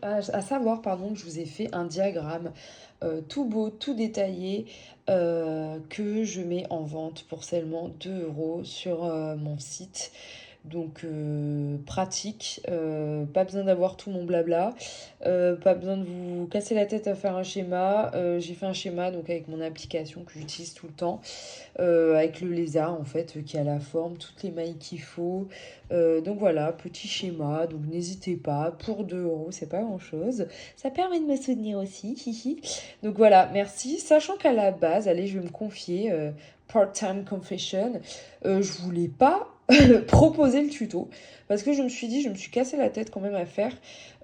À savoir, pardon, que je vous ai fait un diagramme tout beau, tout détaillé, que je mets en vente pour seulement 2 € sur mon site. Donc pratique, pas besoin d'avoir tout mon blabla, pas besoin de vous casser la tête à faire un schéma. J'ai fait un schéma donc avec mon application que j'utilise tout le temps, avec le lézard en fait qui a la forme, toutes les mailles qu'il faut. Donc voilà, petit schéma, donc n'hésitez pas, pour 2 €, c'est pas grand-chose. Ça permet de me soutenir aussi, hihi. Donc voilà, merci. Sachant qu'à la base, allez, je vais me confier, part-time confession, je voulais pas proposer le tuto parce que je me suis dit, je me suis cassé la tête quand même à faire.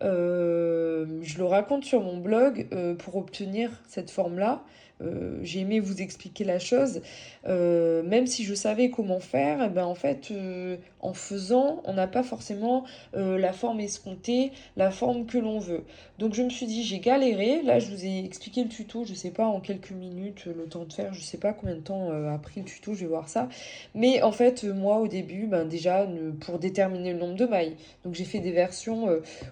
Je le raconte sur mon blog, pour obtenir cette forme-là. J'ai aimé vous expliquer la chose. Même si je savais comment faire, et ben en fait, en faisant, on n'a pas forcément la forme escomptée, la forme que l'on veut. Donc je me suis dit, j'ai galéré. Là, je vous ai expliqué le tuto, je sais pas, en quelques minutes, le temps de faire, je sais pas combien de temps a pris le tuto, je vais voir ça. Mais en fait, moi, au début, ben déjà, pour déterminer le nombre de mailles. Donc j'ai fait des versions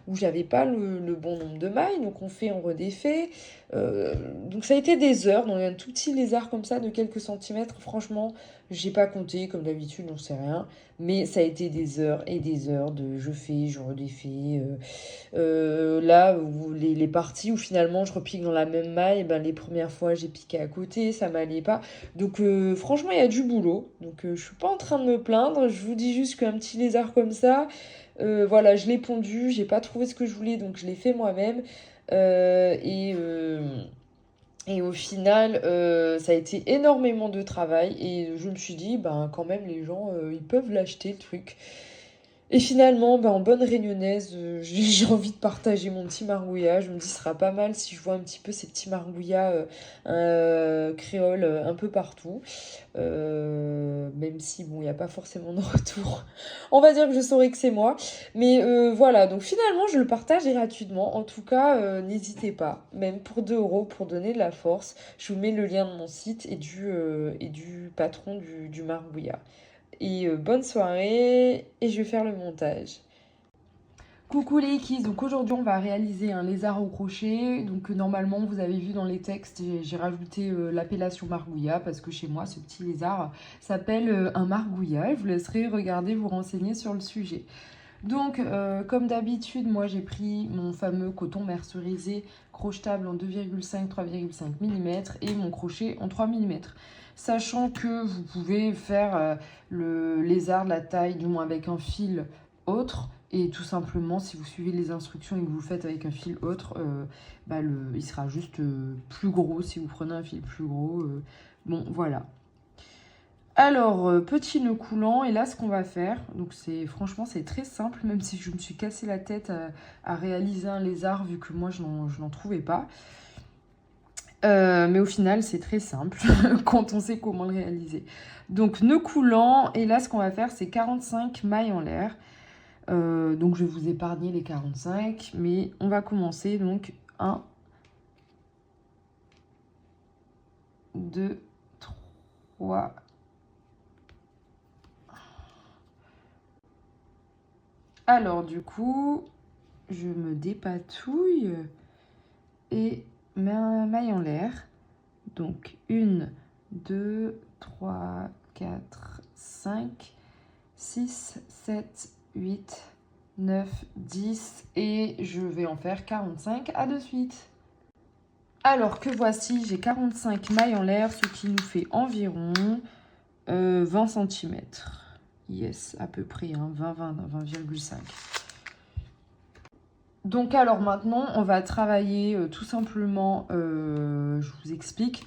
où j'avais pas le bon nombre de mailles. Donc on fait, on redéfait. Donc ça a été des heures dans un tout petit lézard comme ça de quelques centimètres. Franchement, j'ai pas compté comme d'habitude, j'en sais rien. Mais ça a été des heures et des heures de je fais, je redéfais. Là, où les parties où finalement je repique dans la même maille, ben, les premières fois j'ai piqué à côté, ça m'allait pas. Donc franchement, il y a du boulot. Donc je suis pas en train de me plaindre. Je vous dis juste qu'un petit lézard comme ça, voilà, je l'ai pondu, j'ai pas trouvé ce que je voulais, donc je l'ai fait moi-même. Euh, et, euh, et au final, ça a été énormément de travail. Et je me suis dit, ben quand même, les gens, ils peuvent l'acheter le truc. Et finalement, ben, en bonne réunionnaise, j'ai envie de partager mon petit margouillat. Je me dis, ce sera pas mal si je vois un petit peu ces petits margouillats créoles un peu partout. Même si, bon, il n'y a pas forcément de retour. On va dire que je saurais que c'est moi. Mais voilà, donc finalement, je le partage gratuitement. En tout cas, n'hésitez pas, même pour 2 € pour donner de la force. Je vous mets le lien de mon site et du patron du margouillat. Et bonne soirée, et je vais faire le montage. Coucou les Kikis, donc aujourd'hui on va réaliser un lézard au crochet. Donc normalement vous avez vu dans les textes, j'ai rajouté l'appellation margouillat parce que chez moi ce petit lézard s'appelle un margouillat. Je vous laisserai regarder, vous renseigner sur le sujet. Donc comme d'habitude, moi j'ai pris mon fameux coton mercerisé crochetable en 2,5-3,5 mm et mon crochet en 3 mm. Sachant que vous pouvez faire le lézard de la taille, du moins avec un fil autre. Et tout simplement, si vous suivez les instructions et que vous le faites avec un fil autre, il sera juste plus gros si vous prenez un fil plus gros. Bon, voilà. Alors, petit nœud coulant, et là ce qu'on va faire, donc franchement c'est très simple, même si je me suis cassé la tête à réaliser un lézard vu que moi je n'en trouvais pas. Mais au final c'est très simple quand on sait comment le réaliser. Donc nœud coulant, et là ce qu'on va faire c'est 45 mailles en l'air. Donc je vais vous épargner les 45, mais on va commencer donc 1, 2, 3. Alors du coup, je me dépatouille et mets un maille en l'air. Donc 1, 2, 3, 4, 5, 6, 7, 8, 9, 10 et je vais en faire 45 à de suite. Alors que voici, j'ai 45 mailles en l'air, ce qui nous fait environ 20 cm. Yes, à peu près, hein, 20,5. Donc alors maintenant, on va travailler tout simplement, je vous explique,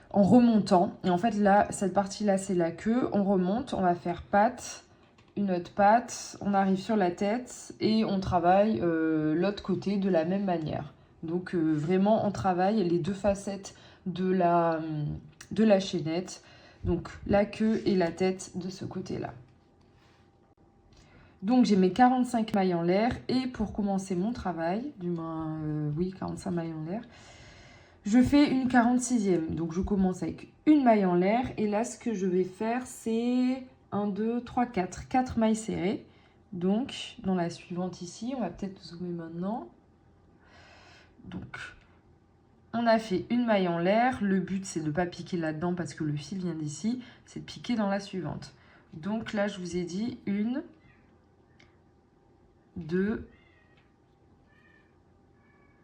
en remontant. Et en fait, là, cette partie-là, c'est la queue. On remonte, on va faire patte, une autre patte, on arrive sur la tête et on travaille l'autre côté de la même manière. Donc vraiment, on travaille les deux facettes de la chaînette. Donc la queue et la tête de ce côté-là. Donc j'ai mes 45 mailles en l'air et pour commencer mon travail, du moins, oui, 45 mailles en l'air, je fais une 46e. Donc je commence avec une maille en l'air et là ce que je vais faire c'est 1, 2, 3, 4 mailles serrées. Donc dans la suivante ici, on va peut-être zoomer maintenant. Donc, on a fait une maille en l'air. Le but, c'est de ne pas piquer là-dedans parce que le fil vient d'ici. C'est de piquer dans la suivante. Donc là, je vous ai dit 1, 2,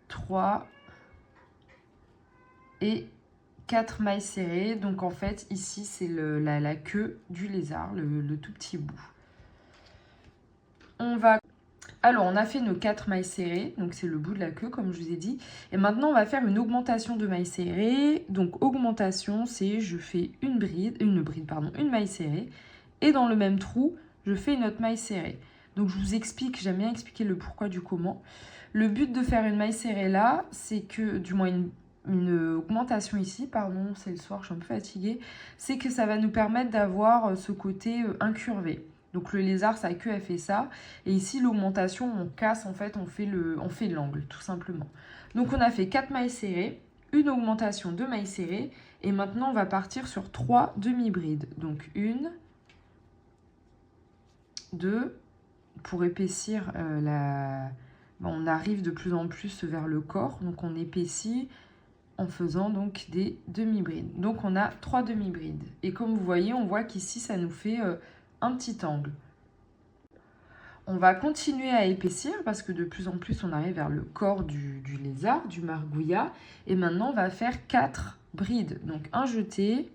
3 et 4 mailles serrées. Donc en fait, ici, c'est la queue du lézard, le tout petit bout. Alors, on a fait nos 4 mailles serrées, donc c'est le bout de la queue, comme je vous ai dit. Et maintenant, on va faire une augmentation de mailles serrées. Donc, augmentation, c'est je fais une maille serrée. Et dans le même trou, je fais une autre maille serrée. Donc, je vous explique, j'aime bien expliquer le pourquoi du comment. Le but de faire une maille serrée là, c'est que, du moins une augmentation ici, pardon, c'est le soir, je suis un peu fatiguée, c'est que ça va nous permettre d'avoir ce côté incurvé. Donc le lézard, sa queue, elle fait ça. Et ici, l'augmentation, on casse, en fait, on fait l'angle, tout simplement. Donc on a fait 4 mailles serrées, une augmentation de mailles serrées. Et maintenant, on va partir sur 3 demi-brides. Donc 1, 2, pour épaissir on arrive de plus en plus vers le corps. Donc on épaissit en faisant donc des demi-brides. Donc on a 3 demi-brides. Et comme vous voyez, on voit qu'ici, ça nous fait un petit angle. On va continuer à épaissir parce que de plus en plus, on arrive vers le corps du lézard, du margouillat. Et maintenant, on va faire 4 brides. Donc un jeté,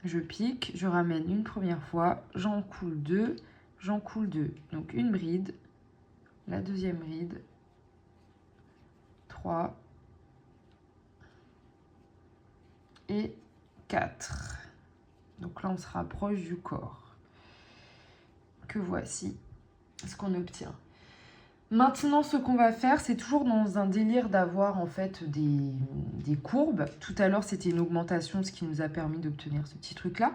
je pique, je ramène une première fois, j'en coule 2, j'en coule 2. Donc une bride, la deuxième bride, 3 et 4. Donc là, on se rapproche du corps. Que voici ce qu'on obtient. Maintenant, ce qu'on va faire, c'est toujours dans un délire d'avoir en fait des courbes. Tout à l'heure, c'était une augmentation, ce qui nous a permis d'obtenir ce petit truc-là.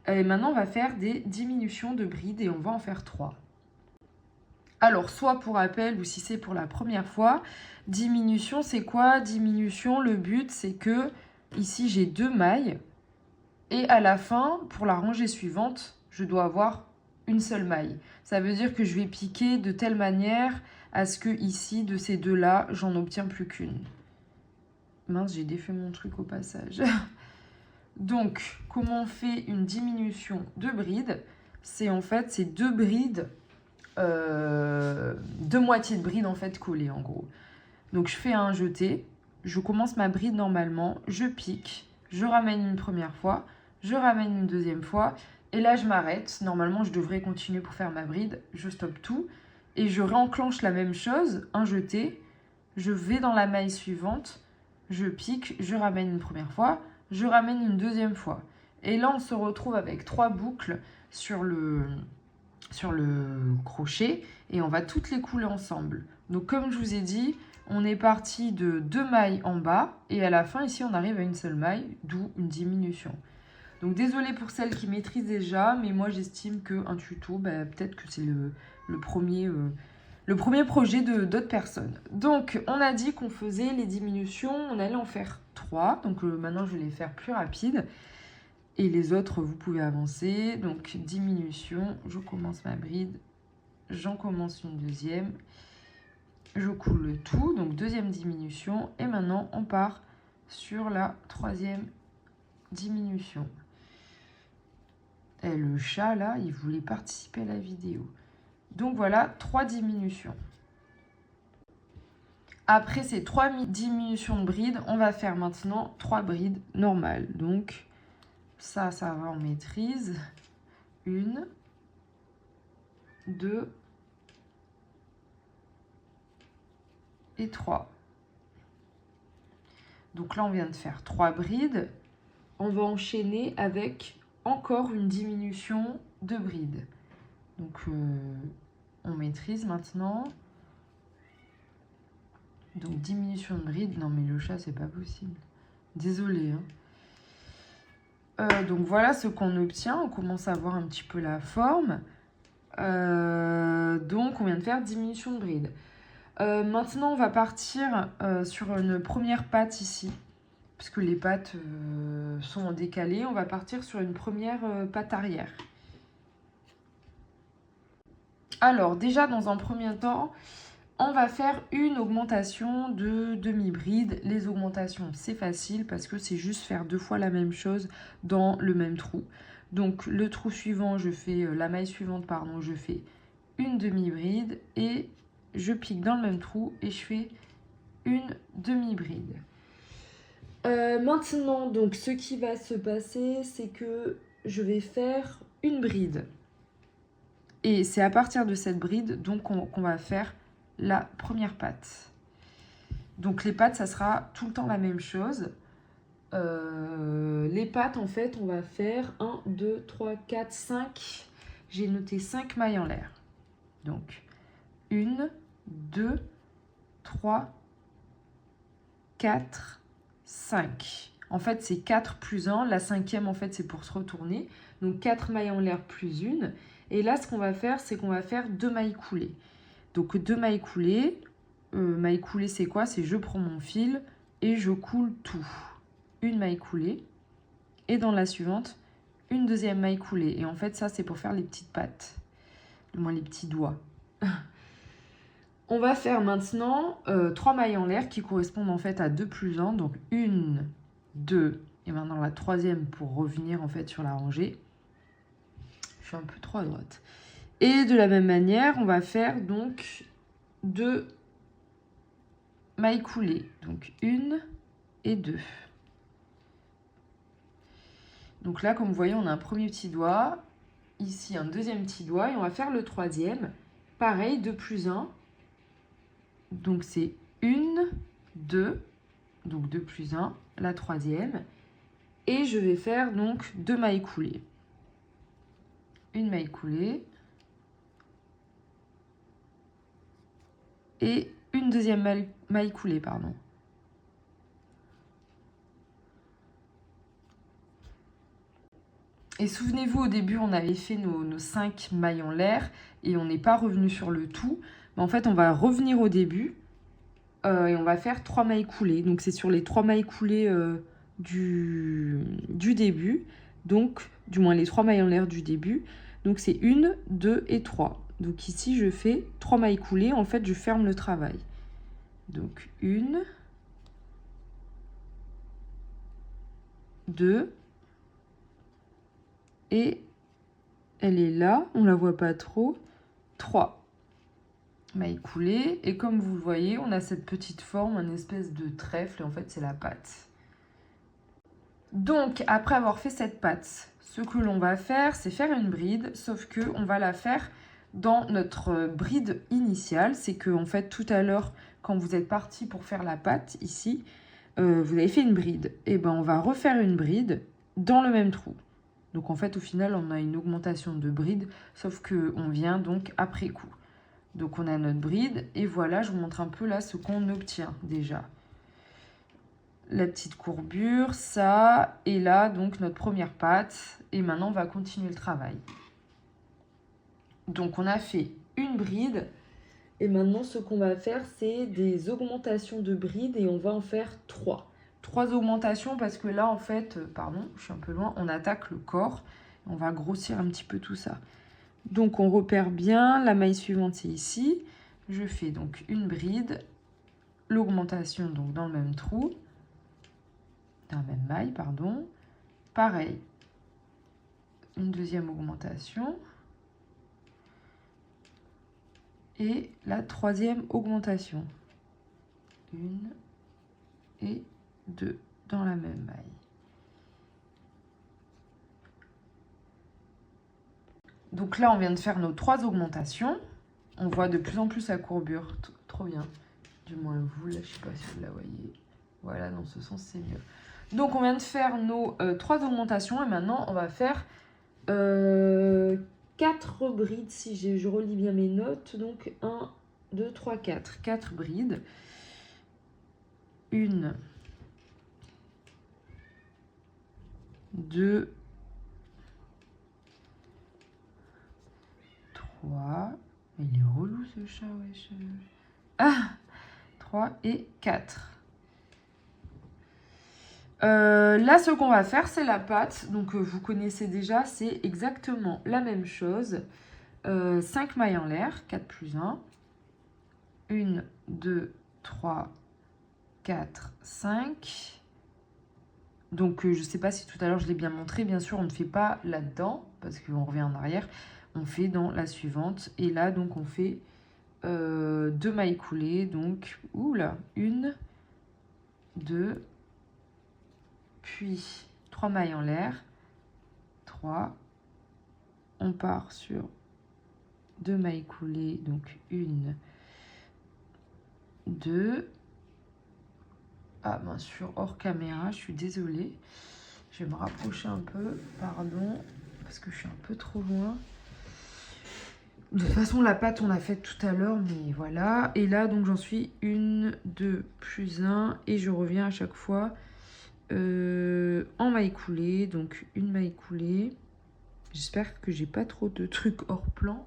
Et maintenant, on va faire des diminutions de brides et on va en faire 3. Alors, soit pour rappel ou si c'est pour la première fois, diminution, c'est quoi? Diminution, le but, c'est que ici, j'ai 2 mailles et à la fin, pour la rangée suivante, je dois avoir une seule maille. Ça veut dire que je vais piquer de telle manière à ce que ici, de ces deux-là, j'en obtiens plus qu'une. Mince, j'ai défait mon truc au passage. Donc, comment on fait une diminution de bride? C'est en fait, c'est 2 brides, 2 moitiés de bride en fait collées en gros. Donc, je fais un jeté, je commence ma bride normalement, je pique, je ramène une première fois, je ramène une deuxième fois, et là, je m'arrête. Normalement, je devrais continuer pour faire ma bride. Je stoppe tout. Et je réenclenche la même chose, un jeté. Je vais dans la maille suivante. Je pique, je ramène une première fois. Je ramène une deuxième fois. Et là, on se retrouve avec 3 boucles sur le crochet. Et on va toutes les couler ensemble. Donc, comme je vous ai dit, on est parti de 2 mailles en bas. Et à la fin, ici, on arrive à une seule maille, d'où une diminution. Donc désolée pour celles qui maîtrisent déjà, mais moi j'estime qu'un tuto, peut-être que c'est le premier projet d'autres personnes. Donc on a dit qu'on faisait les diminutions, on allait en faire 3. Donc maintenant je vais les faire plus rapides. Et les autres, vous pouvez avancer. Donc diminution, je commence ma bride, j'en commence une deuxième. Je coule le tout, donc deuxième diminution. Et maintenant on part sur la troisième diminution. Et le chat, là, il voulait participer à la vidéo. Donc voilà, 3 diminutions. Après ces 3 diminutions de brides, on va faire maintenant 3 brides normales. Donc ça va en maîtrise. 1, 2 et 3. Donc là, on vient de faire 3 brides. On va enchaîner avec encore une diminution de bride. Donc on maîtrise maintenant. Donc diminution de bride. Non mais le chat, c'est pas possible. Désolée. Donc voilà ce qu'on obtient. On commence à voir un petit peu la forme. Donc on vient de faire diminution de bride. Maintenant on va partir sur une première patte ici. Parce que les pattes sont en décalé, on va partir sur une première patte arrière. Alors déjà dans un premier temps, On va faire une augmentation de demi-bride. Les augmentations, c'est facile parce que c'est juste faire 2 fois la même chose dans le même trou. Donc le trou suivant, la maille suivante, pardon, je fais une demi-bride et je pique dans le même trou et je fais une demi-bride. Maintenant, donc, ce qui va se passer, c'est que je vais faire une bride. Et c'est à partir de cette bride donc qu'on va faire la première patte. Donc les pattes, ça sera tout le temps la même chose. Les pattes, en fait, on va faire 1, 2, 3, 4, 5. J'ai noté 5 mailles en l'air. Donc 1, 2, 3, 4, 5. En fait, c'est 4 plus 1. La 5e, en fait, c'est pour se retourner. Donc 4 mailles en l'air plus 1. Et là, ce qu'on va faire, c'est qu'on va faire 2 mailles coulées. Donc 2 mailles coulées. Maille coulée, c'est quoi? C'est je prends mon fil et je coule tout. Une maille coulée. Et dans la suivante, une deuxième maille coulée. Et en fait, ça, c'est pour faire les petites pattes. Du moins, les petits doigts. On va faire maintenant 3 mailles en l'air qui correspondent en fait à 2 plus 1. Donc 1, 2 et maintenant la troisième pour revenir en fait sur la rangée. Je suis un peu trop à droite. Et de la même manière, on va faire donc 2 mailles coulées. Donc 1 et 2. Donc là, comme vous voyez, on a un premier petit doigt. Ici, un deuxième petit doigt. Et on va faire le troisième. Pareil, 2 plus 1. Donc c'est 1, 2. Donc 2 plus 1. La troisième. Et je vais faire donc 2 mailles coulées. Une maille coulée. Et une deuxième maille coulée, pardon. Et souvenez-vous, au début, on avait fait nos 5 mailles en l'air et on n'est pas revenu sur le tout. Mais en fait, on va revenir au début et on va faire 3 mailles coulées. Donc, c'est sur les 3 mailles coulées du début. Donc, du moins les 3 mailles en l'air du début. Donc, c'est 1, 2 et 3. Donc, ici, je fais 3 mailles coulées. En fait, je ferme le travail. Donc, 1, 2... Et elle est là, on la voit pas trop. 3 mailles coulées. Et comme vous le voyez, on a cette petite forme, une espèce de trèfle. Et en fait, c'est la patte. Donc, après avoir fait cette patte, ce que l'on va faire, c'est faire une bride. Sauf qu'on va la faire dans notre bride initiale. C'est que, en fait, tout à l'heure, quand vous êtes parti pour faire la patte, ici, vous avez fait une bride. Et ben, on va refaire une bride dans le même trou. Donc en fait, au final, on a une augmentation de bride, sauf qu'on vient donc après coup. Donc on a notre bride, et voilà, je vous montre un peu là ce qu'on obtient déjà. La petite courbure, ça, et là, donc notre première patte. Et maintenant, on va continuer le travail. Donc on a fait une bride, et maintenant, ce qu'on va faire, c'est des augmentations de bride, et on va en faire 3. 3 augmentations parce que là, en fait, pardon, je suis un peu loin, on attaque le corps. On va grossir un petit peu tout ça. Donc, on repère bien. La maille suivante, c'est ici. Je fais donc une bride. L'augmentation, donc, dans le même trou. Dans la même maille, pardon. Pareil. Une deuxième augmentation. Et la troisième augmentation. 1 et 2 dans la même maille. Donc là, on vient de faire nos 3 augmentations. On voit de plus en plus la courbure. Trop bien. Du moins vous, là, je ne sais pas si vous la voyez. Voilà, dans ce sens, c'est mieux. Donc on vient de faire nos 3 augmentations. Et maintenant, on va faire 4 brides. Si je relis bien mes notes. Donc 1, 2, 3, 4. 4 brides. 1, 2, 3. Il est relou ce chat, wesh. Ah, 3 et 4. Là, ce qu'on va faire, c'est la patte. Donc, vous connaissez déjà, c'est exactement la même chose. 5 mailles en l'air, 4 plus 1. 1, 2, 3, 4, 5. Donc, je ne sais pas si tout à l'heure je l'ai bien montré. Bien sûr, on ne fait pas là-dedans, parce qu'on revient en arrière. On fait dans la suivante. Et là, donc, on fait 2 mailles coulées. Donc, oula, 1, 2, puis 3 mailles en l'air. 3. On part sur 2 mailles coulées. Donc, 1, 2. Ah, bien sûr, hors caméra, je suis désolée. Je vais me rapprocher un peu, pardon, parce que je suis un peu trop loin. De toute façon, la pâte, on l'a faite tout à l'heure, mais voilà. Et là, donc, j'en suis 1, 2, plus 1. Et je reviens à chaque fois en maille coulée. Donc, une maille coulée. J'espère que j'ai pas trop de trucs hors plan.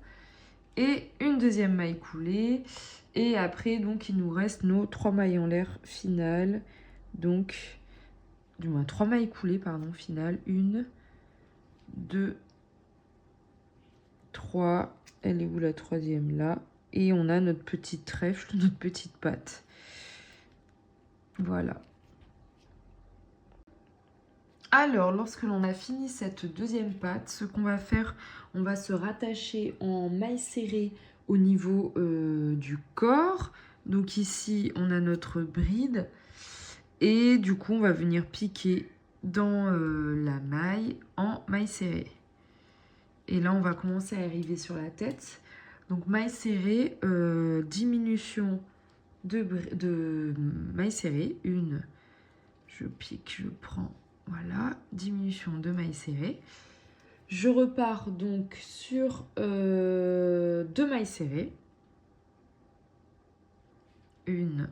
Et une deuxième maille coulée. Et après, donc, il nous reste nos 3 mailles en l'air finales. Donc, du moins 3 mailles coulées, pardon, finales. 1, 2, 3. Elle est où la troisième? Là. Et on a notre petite trèfle, notre petite pâte. Voilà. Alors, lorsque l'on a fini cette deuxième pâte, ce qu'on va faire, on va se rattacher en maille serrée au niveau du corps. Donc ici, on a notre bride. Et du coup, on va venir piquer dans la maille en maille serrée. Et là, on va commencer à arriver sur la tête. Donc, maille serrée, diminution de maille serrée. 1, je pique, je prends, voilà, diminution de maille serrée. Je repars donc sur 2 mailles serrées. 1,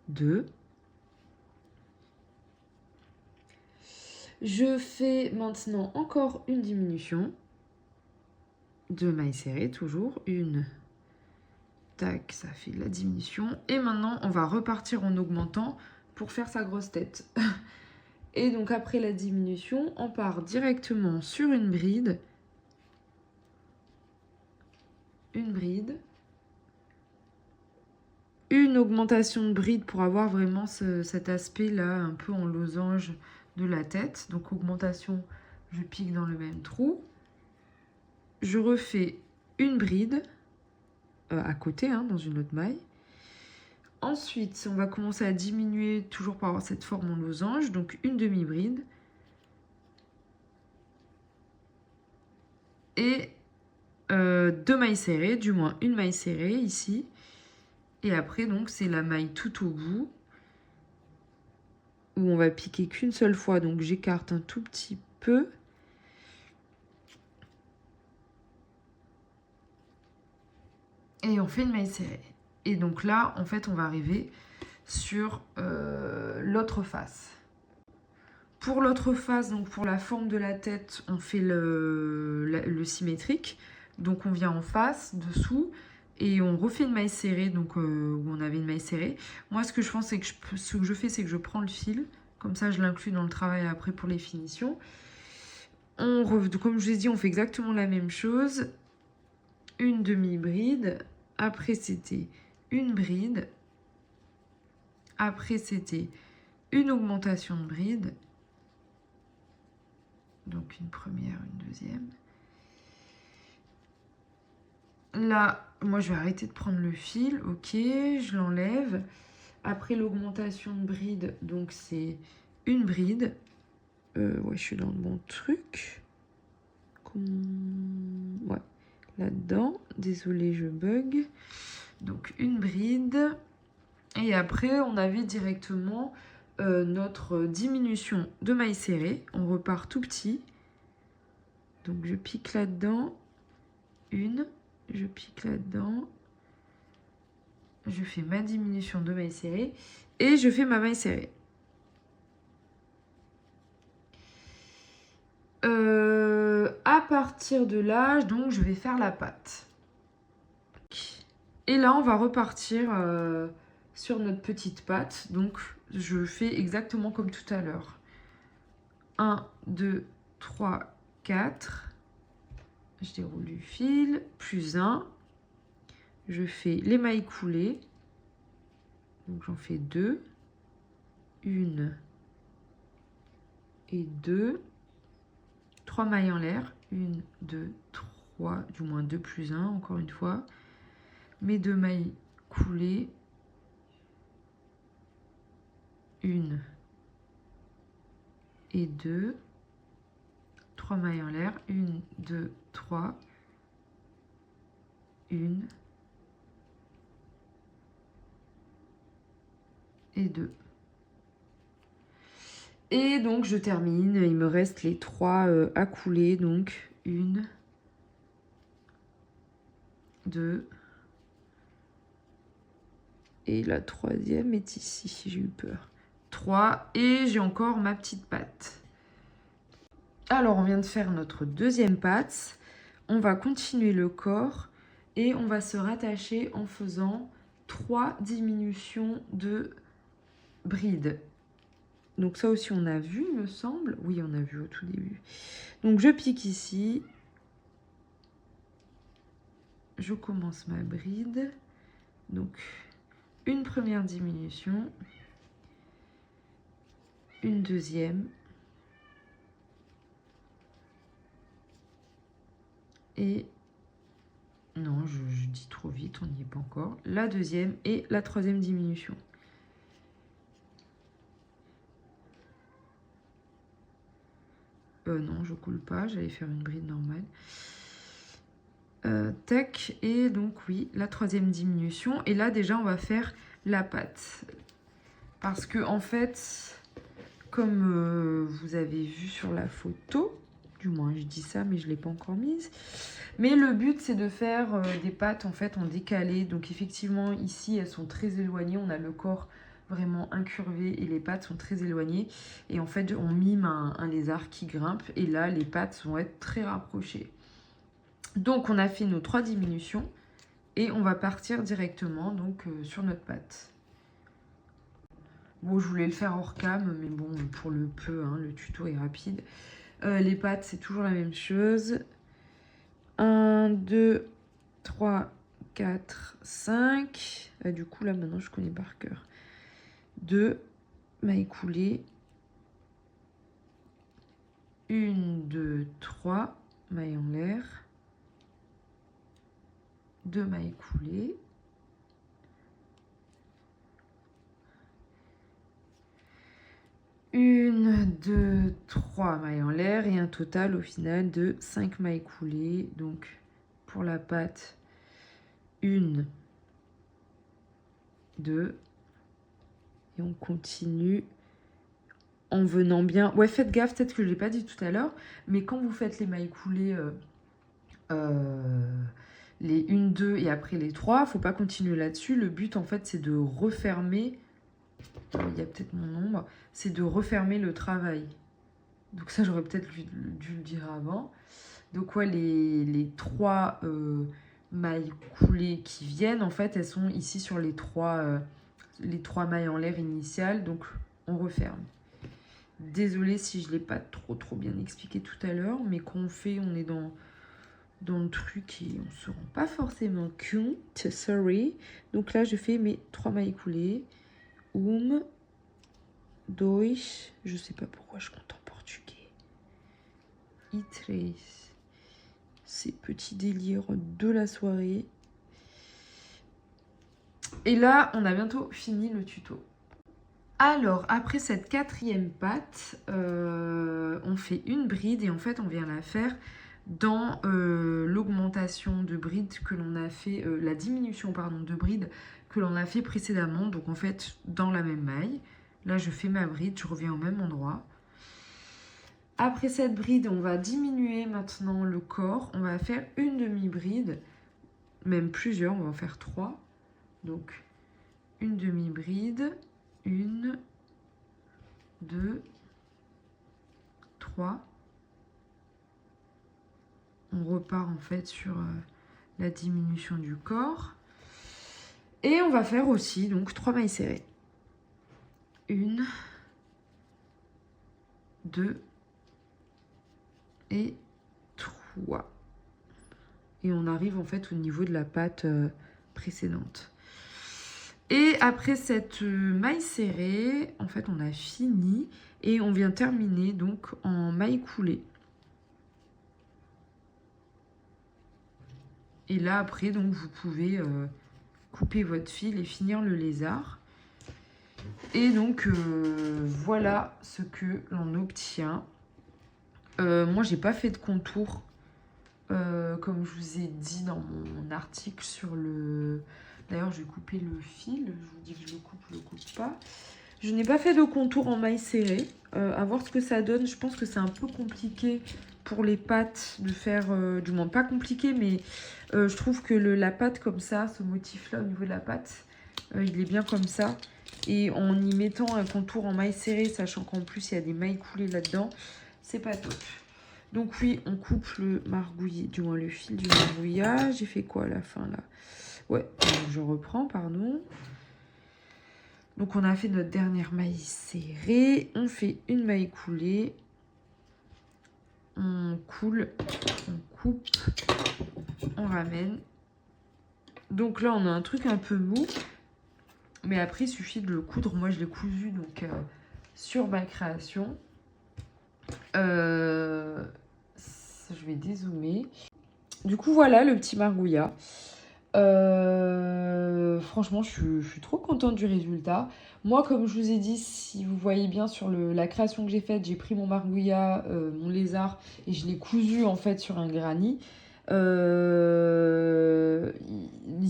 2. Je fais maintenant encore une diminution. 2 mailles serrées, toujours. 1, tac, ça fait la diminution. Et maintenant, on va repartir en augmentant pour faire sa grosse tête. Et donc, après la diminution, on part directement sur une bride. Une bride. Une augmentation de bride pour avoir vraiment cet aspect-là, un peu en losange de la tête. Donc, augmentation, je pique dans le même trou. Je refais une bride à côté, hein, dans une autre maille. Ensuite, on va commencer à diminuer, toujours pour avoir cette forme en losange. Donc, une demi-bride. Et 2 mailles serrées, du moins une maille serrée ici. Et après, donc, c'est la maille tout au bout. Où on va piquer qu'une seule fois. Donc, j'écarte un tout petit peu. Et on fait une maille serrée. Et donc là, en fait, on va arriver sur l'autre face. Pour l'autre face, donc pour la forme de la tête, on fait le symétrique. Donc on vient en face, dessous, et on refait une maille serrée, donc où on avait une maille serrée. Moi, ce que je pense, c'est que ce que je fais, c'est que je prends le fil. Comme ça, je l'inclus dans le travail après pour les finitions. Comme je vous ai dit, on fait exactement la même chose. Une demi-bride. Après, c'était une bride. Après, c'était une augmentation de bride. Donc, une première, une deuxième. Là, moi, je vais arrêter de prendre le fil. Ok, je l'enlève. Après, l'augmentation de bride, donc c'est une bride. Ouais, je suis dans le bon truc. Ouais, là-dedans. Désolée, je bug. Donc, une bride. Et après, on avait directement notre diminution de maille serrée. On repart tout petit. Donc, je pique là-dedans. Une. Je pique là-dedans. Je fais ma diminution de maille serrée. Et je fais ma maille serrée. À partir de là, donc, je vais faire la pâte. Et là, on va repartir sur notre petite pâte. Donc, je fais exactement comme tout à l'heure. 1, 2, 3, 4. Je déroule du fil. Plus 1. je fais les mailles coulées. Donc j'en fais 2. 1 et 2. 3 mailles en l'air. 1, 2, 3, du moins 2 plus 1, encore une fois. Mes 2 mailles coulées. 1 et 2. 3 mailles en l'air. 1, 2, 3. 1 et 2. Et donc je termine, il me reste les 3 à couler, donc 1, 2, et la 3e est ici, j'ai eu peur. 3, et j'ai encore ma petite patte. Alors on vient de faire notre 2e patte, on va continuer le corps et on va se rattacher en faisant 3 diminutions de bride. Donc ça aussi on a vu, il me semble. Oui, on a vu au tout début. Donc je pique ici. Je commence ma bride. Donc une première diminution. Une deuxième. Et non, je dis trop vite, on n'y est pas encore. La deuxième et la 3e diminution. Non, je coule pas, j'allais faire une bride normale. Tac, et donc oui, la 3e diminution. Et là, déjà, on va faire la patte. Parce que, en fait, comme vous avez vu sur la photo, du moins, je dis ça, mais je ne l'ai pas encore mise. Mais le but, c'est de faire des pattes, en fait, en décalé. Donc, effectivement, ici, elles sont très éloignées. On a le corps vraiment incurvé et les pattes sont très éloignées. Et en fait, on mime un lézard qui grimpe. Et là, les pattes vont être très rapprochées. Donc, on a fait nos 3 diminutions. Et on va partir directement donc, sur notre patte. Bon, je voulais le faire hors cam, mais bon, pour le peu, hein, le tuto est rapide. Les pattes, c'est toujours la même chose. 1, 2, 3, 4, 5. Du coup, là, maintenant, je connais par cœur. 2 mailles coulées. 1, 2, 3 mailles en l'air. 2 mailles coulées. Une, 2, 3 mailles en l'air et un total au final de 5 mailles coulées. Donc pour la patte, 1, 2. Et on continue en venant bien. Ouais, faites gaffe, peut-être que je ne l'ai pas dit tout à l'heure, mais quand vous faites les mailles coulées, les 1, 2 et après les 3, il ne faut pas continuer là-dessus. Le but, en fait, c'est de refermer. Il y a peut-être mon ombre. C'est de refermer le travail. Donc ça, j'aurais peut-être dû le dire avant. Donc ouais, les 3 mailles coulées qui viennent, en fait, elles sont ici sur les 3 mailles en l'air initiales. Donc on referme. Désolée si je ne l'ai pas trop bien expliqué tout à l'heure, mais quand on fait, on est dans le truc et on ne se rend pas forcément compte. Sorry. Donc là, je fais mes 3 mailles coulées. 1, 2, je sais pas pourquoi je compte en portugais. E 3. Ces petits délires de la soirée. Et là, on a bientôt fini le tuto. Alors, après cette 4e patte, on fait une bride et en fait, on vient la faire dans l'augmentation de bride que l'on a fait, la diminution, pardon, de bride que l'on a fait précédemment. Donc, en fait, dans la même maille. Là, je fais ma bride, je reviens au même endroit. Après cette bride, on va diminuer maintenant le corps. On va faire une demi-bride, même plusieurs, on va en faire 3. Donc, une demi-bride, 1, 2, 3. On repart en fait sur la diminution du corps. Et on va faire aussi donc 3 mailles serrées. 1, 2 et 3. Et on arrive en fait au niveau de la patte précédente. Et après cette maille serrée, en fait, on a fini et on vient terminer donc en maille coulée. Et là, après, donc, vous pouvez couper votre fil et finir le lézard. Et donc, voilà ce que l'on obtient. Moi, j'ai pas fait de contour, comme je vous ai dit dans mon article sur le... D'ailleurs, je vais couper le fil. Je vous dis que je le coupe pas. Je n'ai pas fait de contour en maille serrée. À voir ce que ça donne. Je pense que c'est un peu compliqué pour les pattes de faire... du moins, pas compliqué, mais je trouve que la patte comme ça, ce motif-là au niveau de la patte, il est bien comme ça. Et en y mettant un contour en maille serrée, sachant qu'en plus, il y a des mailles coulées là-dedans, c'est pas top. Donc oui, on coupe le margouillis, du moins le fil du margouillage. J'ai fait quoi à la fin, là? Ouais, je reprends, pardon. Donc on a fait notre dernière maille serrée. On fait une maille coulée. On coule, on coupe, on ramène. Donc là, on a un truc un peu mou. Mais après, il suffit de le coudre. Moi, je l'ai cousu donc sur ma création. Je vais dézoomer. Du coup, voilà le petit margouillat. Franchement, je suis trop contente du résultat. Moi, comme je vous ai dit, si vous voyez bien sur la création que j'ai faite, j'ai pris mon margouillat, mon lézard, et je l'ai cousu en fait sur un granit. Il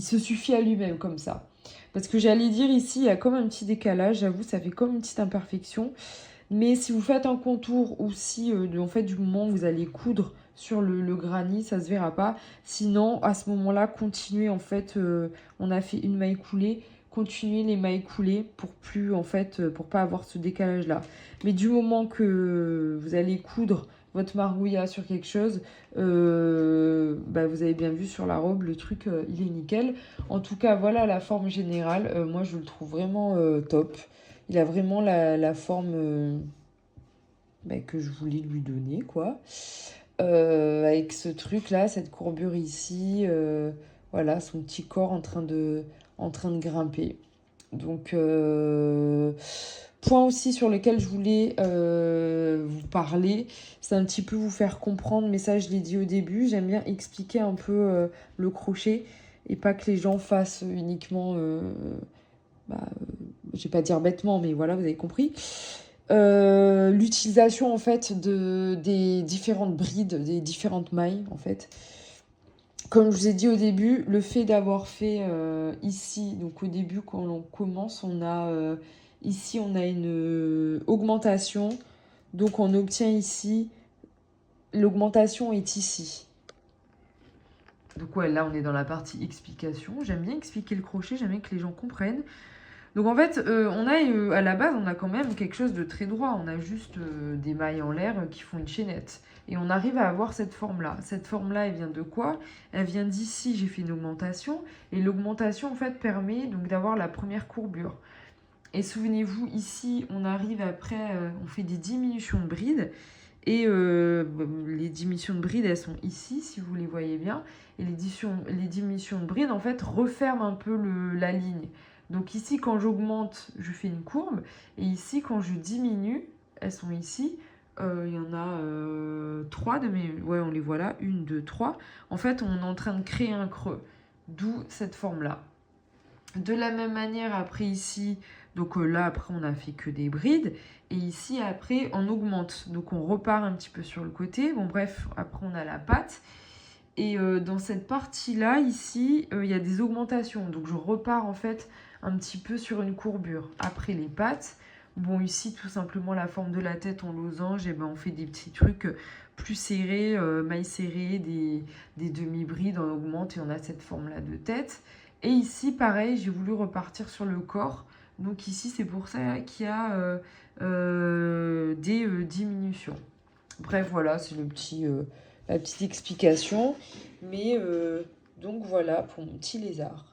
se suffit à lui-même comme ça. Parce que j'allais dire ici, il y a comme un petit décalage, j'avoue, ça fait comme une petite imperfection. Mais si vous faites un contour ou si, en fait, du moment où vous allez coudre sur le granit, ça se verra pas. Sinon, à ce moment-là, continuez, en fait, on a fait une maille coulée, continuez les mailles coulées pour plus, en fait, pour pas avoir ce décalage-là. Mais du moment que vous allez coudre votre margouillat sur quelque chose, bah, vous avez bien vu sur la robe, le truc, il est nickel. En tout cas, voilà la forme générale. Moi, je le trouve vraiment top. Il a vraiment la forme bah, que je voulais lui donner, quoi. Avec ce truc-là, cette courbure ici, voilà, son petit corps en train de grimper. Donc, point aussi sur lequel je voulais vous parler, c'est un petit peu vous faire comprendre, mais ça, je l'ai dit au début, j'aime bien expliquer un peu le crochet et pas que les gens fassent uniquement... bah, je vais pas dire bêtement, mais voilà, vous avez compris. L'utilisation en fait des différentes brides, des différentes mailles en fait. Comme je vous ai dit au début, le fait d'avoir fait ici, donc au début quand on commence, on a ici on a une augmentation, donc on obtient ici, l'augmentation est ici. Donc ouais, là on est dans la partie explication. J'aime bien expliquer le crochet, j'aime bien que les gens comprennent. Donc en fait, on a à la base, on a quand même quelque chose de très droit. On a juste des mailles en l'air qui font une chaînette. Et on arrive à avoir cette forme-là. Cette forme-là, elle vient de quoi? Elle vient d'ici, j'ai fait une augmentation. Et l'augmentation, en fait, permet donc d'avoir la première courbure. Et souvenez-vous, ici, on arrive après, on fait des diminutions de brides. Et les diminutions de brides, elles sont ici, si vous les voyez bien. Et les diminutions de brides, en fait, referment un peu la ligne. Donc ici, quand j'augmente, je fais une courbe. Et ici, quand je diminue, elles sont ici. Il y en a 3 de mes... Ouais, on les voit là. 1, 2, 3. En fait, on est en train de créer un creux. D'où cette forme-là. De la même manière, après ici... Donc là, après, on a fait que des brides. Et ici, après, on augmente. Donc on repart un petit peu sur le côté. Bon, bref, après, on a la patte. Et dans cette partie-là, ici, il y a des augmentations. Donc je repars, en fait... un petit peu sur une courbure. Après les pattes, bon ici tout simplement la forme de la tête en losange, et ben on fait des petits trucs plus serrés, mailles serrées, des demi-brides, on augmente et on a cette forme là de tête. Et ici pareil, j'ai voulu repartir sur le corps, donc ici c'est pour ça qu'il y a des diminutions. Bref voilà, c'est la petite explication, mais donc voilà pour mon petit lézard.